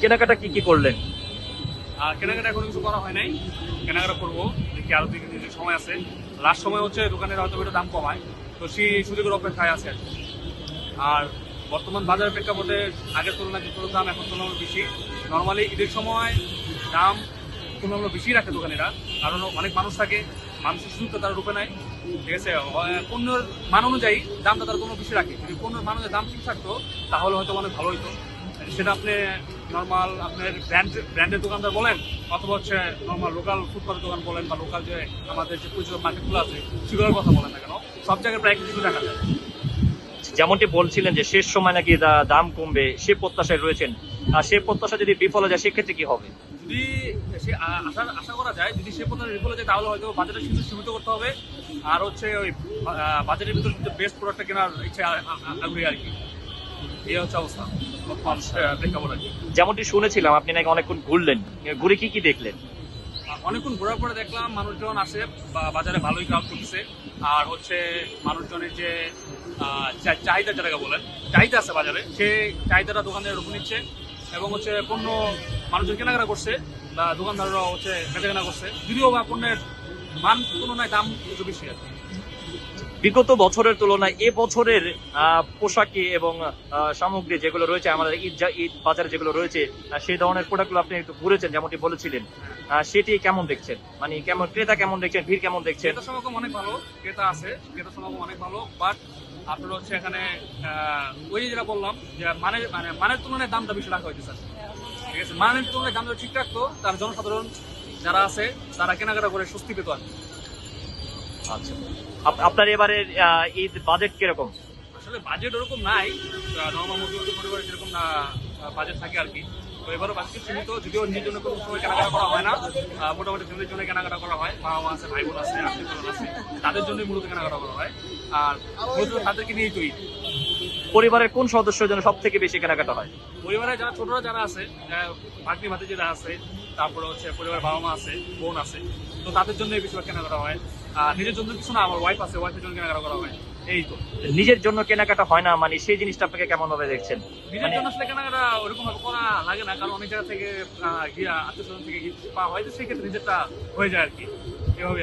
কেনাকাটা কি কি করলেন? আর কেনাকাটা এখন কিছু করা হয় নাই, কেনাকাটা করবো দেখি আরো দিকে যে সময় আছে। লাস্ট সময় হচ্ছে দোকানের হয়তো একটু দাম কমায়, তো সেই সুযোগের অপেক্ষায় আছে আর কি। আর বর্তমান বাজারের প্রেক্ষাপটে আগের তুলনায় জুতোর দাম এখন তুলনামূলক বেশি। নর্মালি ঈদের সময় দাম তুলনামূলক বেশি রাখে দোকানিরা, কারণ অনেক মানুষ থাকে, মানুষের সুযোগটা তারা রূপে নেয়। ঠিক আছে, পণ্যের মান অনুযায়ী দামটা তারা কোনো বেশি রাখে। যদি পণ্যের মান অনুযায়ী দাম ঠিক থাকতো তাহলে হয়তো অনেক ভালো হতো। সেটা আপনি নর্মাল আপনার ব্র্যান্ডের দোকানদার বলেন, অথবা হচ্ছে নর্মাল লোকাল ফুটপাতের দোকান বলেন, বা লোকাল যে আমাদের যে পরিচিত মার্কেটগুলো আছে সেগুলোর কথা বলেন না কেন, সব জায়গায় প্রায় কিছু দেখা যায়। যেমনটি বলছিলেন যে শেষ সময় নাকি দাম কমবে, সে প্রত্যাশায় রয়েছেন। আর সে প্রত্যাশা যদি বিফল হয়ে যায় সেক্ষেত্রে কি হবে? যদি সে আশা করা যায়, যদি সে পর্যন্ত বিফলে যায় তাহলে হয়তো বাজেটটা কিছু সীমিত করতে হবে। আর হচ্ছে ওই বাজেটের ভিতরে বেস্ট প্রোডাক্টটা কেনার ইচ্ছা আগ্রহী আর কি। এই হচ্ছে অবস্থা বর্তমান প্রেক্ষাপট আর কি। যেমনটি শুনেছিলাম আপনি নাকি অনেকক্ষণ ঘুরলেন, ঘুরে কি কি দেখলেন? অনেকক্ষণ ঘোরার পরে দেখলাম মানুষজন আসে, বাজারে ভালোই ক্রাউড করতেছে। আর হচ্ছে মানুষজনের যে চাহিদা, যেটাকে বলেন চাহিদা আছে বাজারে, সেই চাহিদাটা দোকানদারের উপর নিচ্ছে। এবং হচ্ছে পণ্য মানুষজন কেনাকাটা করছে, বা দোকানদাররাও হচ্ছে বেচাকেনা করছে, যদিও বা পণ্যের মান তুলনায় দাম একটু বেশি আর কি। বিগত বছরের তুলনায় এ বছরের পোশাকি এবং সামগ্রী যেগুলো রয়েছে আমাদের ঈদ বাজারে যেগুলো রয়েছে, সেই ধরনের প্রোডাক্টগুলো আপনি একটু ঘুরেছেন যেমনটি বলেছিলেন, সেটি কেমন দেখছেন? মানে কেমন ক্রেতা কেমন দেখছেন, ভিড় কেমন দেখছেন? ক্রেতা সমাগম অনেক ভালো, ক্রেতা আছে, ক্রেতা সমাগম অনেক ভালো। বাট আপনার হচ্ছে এখানে ওই যেটা বললাম যে মানের তুলনায় দামটা বেশি রাখা হয়েছে স্যার। ঠিক আছে, মানের তুলনায় দামটা ঠিক রাখতো, তার জনসাধারণ যারা আছে তারা কেনাকাটা করে স্বস্তি পেত আর কি। আচ্ছা, আপনার এবারের ঈদ বাজেট কিরকম? আসলে বাজেট ওরকম নাই, নর্মাল মধ্যবিত্ত পরিবারের যেরকম বাজেট থাকে আর কি। তো এবারও বাজেট সীমিত, যদিও নিজের জন্য কোনো সময় কেনাকাটা করা হয় না, মোটামুটি ফ্যামিলির জন্য কেনাকাটা করা হয়। বাবা মা আছে, ভাই বোন আছে, আত্মীয় স্বজন আছে, তাদের জন্যই মূলত কেনাকাটা করা হয়। আর মূলত তাদেরকে নিয়েই তো ঈদ। পরিবারের কোন সদস্যের জন্য সব থেকে বেশি কেনাকাটা হয়? পরিবারে যারা ছোটরা যারা আছে, ভাগ্নি ভাতিজি যারা আছে, তারপরে হচ্ছে পরিবারের বাবা মা আছে, বোন আছে, তো তাদের জন্যই বেশিরভাগ কেনাকাটা হয়। আর নিজের জন্য কিছু না, আমার ওয়াইফ আছে, ওয়াইফের জন্য কেনাকাটা করা হয়। এই তো। নিজের জন্য কেনাকাটা হয় না, মানে সেই জিনিসটা আপনাকে কেমন ভাবে দেখছেন? নিজের জন্য আসলে কেনাকাটা ওরকম ভাবে করা লাগে না, কারণ অনেক জায়গা থেকে আত্মীয় স্বজন থেকে গিফট পাওয়া হয়, তো সেই ক্ষেত্রে নিজেরটা হয়ে যায় আর কি, এভাবে।